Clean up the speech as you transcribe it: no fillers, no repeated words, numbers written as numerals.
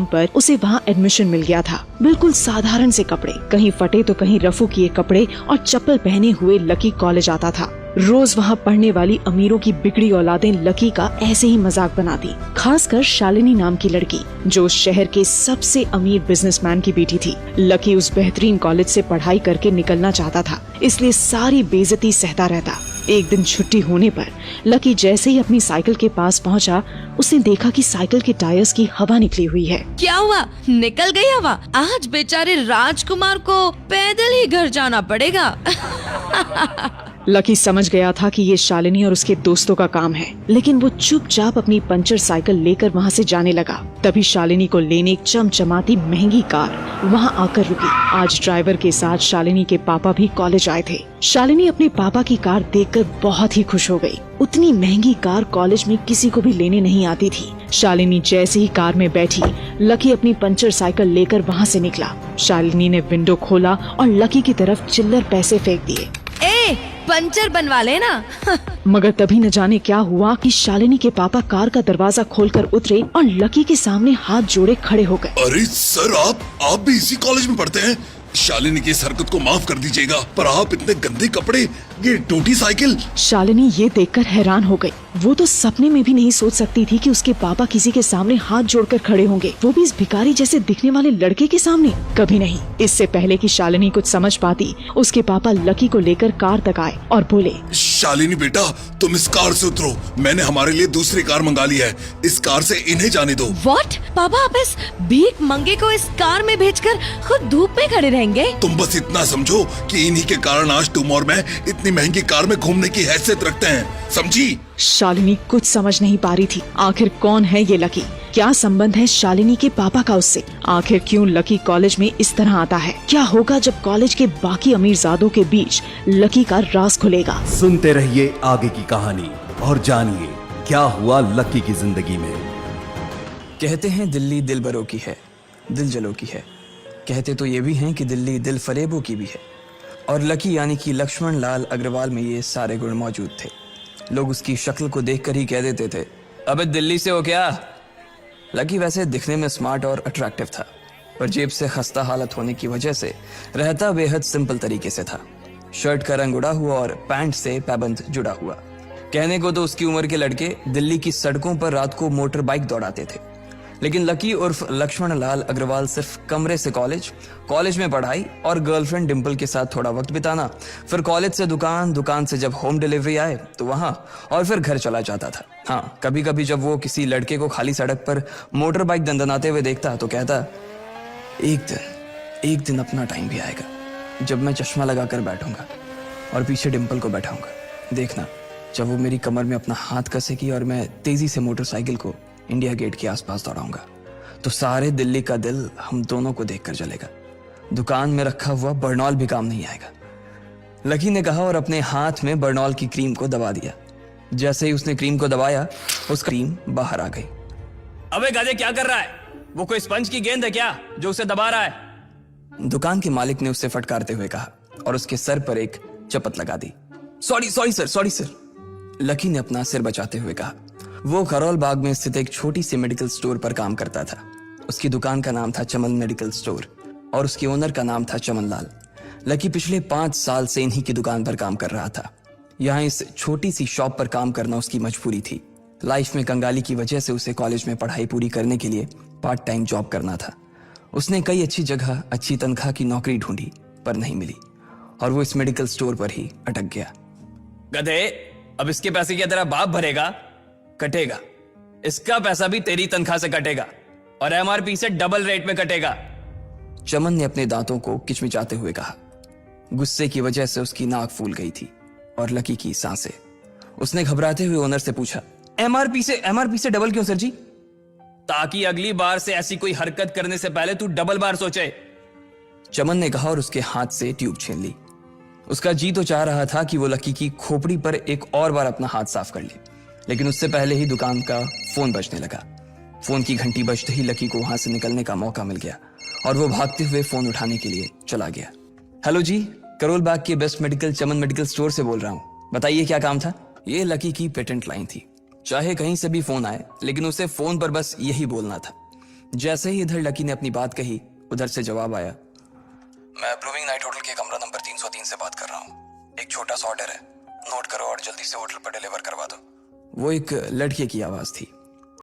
पर उसे वहाँ एडमिशन मिल गया था। बिल्कुल साधारण से कपड़े, कहीं फटे तो कहीं रफू किए कपड़े और चप्पल पहने हुए लकी कॉलेज आता था। रोज वहाँ पढ़ने वाली अमीरों की बिगड़ी औलादें लकी का ऐसे ही मजाक बनाती, खासकर शालिनी नाम की लड़की जो उस शहर के सबसे अमीर बिजनेसमैन की बेटी थी। लकी उस बेहतरीन कॉलेज से पढ़ाई करके निकलना चाहता था, इसलिए सारी बेइज्जती सहता रहता। एक दिन छुट्टी होने पर लकी जैसे ही अपनी साइकिल के पास पहुंचा, उसने देखा कि साइकिल के टायर्स की हवा निकली हुई है। क्या हुआ? निकल गई हवा? आज बेचारे राजकुमार को पैदल ही घर जाना पड़ेगा। लकी समझ गया था कि ये शालिनी और उसके दोस्तों का काम है, लेकिन वो चुपचाप अपनी पंचर साइकिल लेकर वहाँ से जाने लगा। तभी शालिनी को लेने एक चमचमाती महंगी कार वहाँ आकर रुकी। आज ड्राइवर के साथ शालिनी के पापा भी कॉलेज आए थे। शालिनी अपने पापा की कार देखकर बहुत ही खुश हो गई। उतनी महंगी कार कॉलेज में किसी को भी लेने नहीं आती थी। शालिनी जैसे ही कार में बैठी, लकी अपनी पंचर साइकिल लेकर वहाँ से निकला। शालिनी ने विंडो खोला और लकी की तरफ चिल्लर पैसे फेंक दिए। पंचर बनवा लेना। मगर तभी न जाने क्या हुआ कि शालिनी के पापा कार का दरवाजा खोलकर उतरे और लकी के सामने हाथ जोड़े खड़े हो गए। अरे सर, आप भी इसी कॉलेज में पढ़ते हैं? शालिनी की इस हरकत को माफ कर दीजिएगा, पर आप इतने गंदे कपड़े, ये टूटी साइकिल। शालिनी ये देखकर हैरान हो गई। वो तो सपने में भी नहीं सोच सकती थी कि उसके पापा किसी के सामने हाथ जोड़कर खड़े होंगे, वो भी इस भिखारी जैसे दिखने वाले लड़के के सामने। कभी नहीं। इससे पहले कि शालिनी कुछ समझ पाती, उसके पापा लकी को लेकर कार तक आए और बोले, शालिनी बेटा, तुम इस कार से उतरो। मैंने हमारे लिए दूसरी कार मंगा ली है, इस कार से इन्हें जाने दो। व्हाट? पापा, आप इस भीख मंगे को इस कार में भेजकर खुद धूप में खड़े रहेंगे? तुम बस इतना समझो कि इन्हीं के कारण आज तुम और मैं इतनी महंगी कार में घूमने की हैसियत रखते हैं, समझी? शालिनी कुछ समझ नहीं पा रही थी। आखिर कौन है ये लकी? क्या संबंध है शालिनी के पापा का उससे? आखिर क्यों लकी कॉलेज में इस तरह आता है? क्या होगा जब कॉलेज के बाकी अमीरजादों के बीच लकी का राज खुलेगा? सुनते रहिए आगे की कहानी और जानिए क्या हुआ लकी की जिंदगी में। कहते हैं दिल्ली दिल बरों की है, दिल जलों की है। कहते तो ये भी हैं कि दिल्ली दिल फरेबों की भी है। और लकी यानी कि लक्ष्मण लाल अग्रवाल में ये सारे गुण मौजूद थे। लोग उसकी शक्ल को देखकर ही कह देते थे, अबे दिल्ली से हो क्या? लकी वैसे दिखने में स्मार्ट और अट्रैक्टिव था, पर जेब से खस्ता हालत होने की वजह से रहता बेहद सिंपल तरीके से था। शर्ट का रंग उड़ा हुआ और पैंट से पैबंद जुड़ा हुआ। कहने को तो उसकी उम्र के लड़के दिल्ली की सड़कों पर रात को मोटर बाइक दौड़ाते थे, लेकिन लकी उर्फ लक्ष्मण लाल अग्रवाल सिर्फ कमरे से कॉलेज में पढ़ाई और गर्लफ्रेंड डिम्पल के साथ थोड़ा वक्त बिताना, फिर कॉलेज से दुकान, दुकान से जब होम डिलीवरी आए तो वहां, और फिर घर चला जाता था। हाँ, कभी कभी जब वो किसी लड़के को खाली सड़क पर मोटर बाइक दंदनाते हुए देखता तो कहता, एक दिन अपना टाइम भी आएगा जब मैं चश्मा लगाकर बैठूंगा और पीछे डिम्पल को बैठाऊंगा। देखना, जब वो मेरी कमर में अपना हाथ कसेगी और मैं तेजी से मोटरसाइकिल को इंडिया गेट के आसपास दौड़ाऊंगा, तो सारे दिल्ली का दिल हम दोनों को देखकर जलेगा। दुकान में रखा हुआ बर्नॉल भी काम नहीं आएगा। लकी ने कहा और अपने हाथ में बर्नॉल की क्रीम को दबा दिया। जैसे ही उसने क्रीम को दबाया, उस क्रीम बाहर आ गई। अबे गाजे, क्या कर रहा है? वो कोई स्पंज की गेंद है क्या जो उसे दबा रहा है? दुकान के मालिक ने उससे फटकारते हुए कहा और उसके सर पर एक चपत लगा दी। Sorry sir. लकी ने अपना सिर बचाते हुए कहा। वो खरौल बाग में स्थित एक छोटी सी मेडिकल स्टोर पर काम करता था। उसकी दुकान का नाम था चमन मेडिकल स्टोर और उसके ओनर का नाम था चमन लाल। लकी पिछले 5 साल से इन्हीं की दुकान पर काम कर रहा था। यहाँ इस छोटी सी शॉप पर काम करना उसकी मजबूरी थी। लाइफ में कंगाली की वजह से उसे कॉलेज में पढ़ाई पूरी करने के लिए पार्ट टाइम जॉब करना था। उसने कई अच्छी जगह अच्छी तनख्वाह की नौकरी ढूंढी पर नहीं मिली और वो इस मेडिकल स्टोर पर ही अटक गया। गधे, अब इसके पैसे क्या तेरा बाप भरेगा? कटेगा। इसका पैसा भी तेरी तनख्वाह से कटेगा और एमआरपी से डबल रेट में कटेगा। चमन ने अपने दांतों को किचमिचाते हुए कहा। गुस्से की वजह से उसकी नाक फूल गई थी और लकी की सांसें। उसने घबराते हुए ओनर से पूछा, एमआरपी से डबल क्यों सर जी? ताकि अगली बार से ऐसी कोई हरकत करने से पहले तू डबल बार सोचे, चमन ने कहा और उसके हाथ से ट्यूब छीन ली। उसका जी तो चाह रहा था कि वो लकी की खोपड़ी पर एक और बार अपना हाथ साफ कर ले, लेकिन उससे पहले ही दुकान का फोन बजने लगा। फोन की घंटी बजते ही लकी को वहां से निकलने का मौका मिल गया और वो भागते हुए फोन उठाने के लिए चला गया। हेलो जी, करोल बाग के बेस्ट मेडिकल चमन मेडिकल स्टोर से बोल रहा हूँ, बताइए क्या काम था? ये लकी की पेटेंट लाइन थी। चाहे कहीं से भी फोन आए, लेकिन उसे फोन पर बस यही बोलना था, जैसे ही इधर लकी ने अपनी बात कही, उधर से जवाब आया, मैं ब्लूमिंग नाइट होटल के कमरा नंबर 303 से बात कर रहा हूँ। एक छोटा सा ऑर्डर है, नोट करो और जल्दी से होटल पर डिलीवर करवा दो। वो एक लड़के की आवाज थी।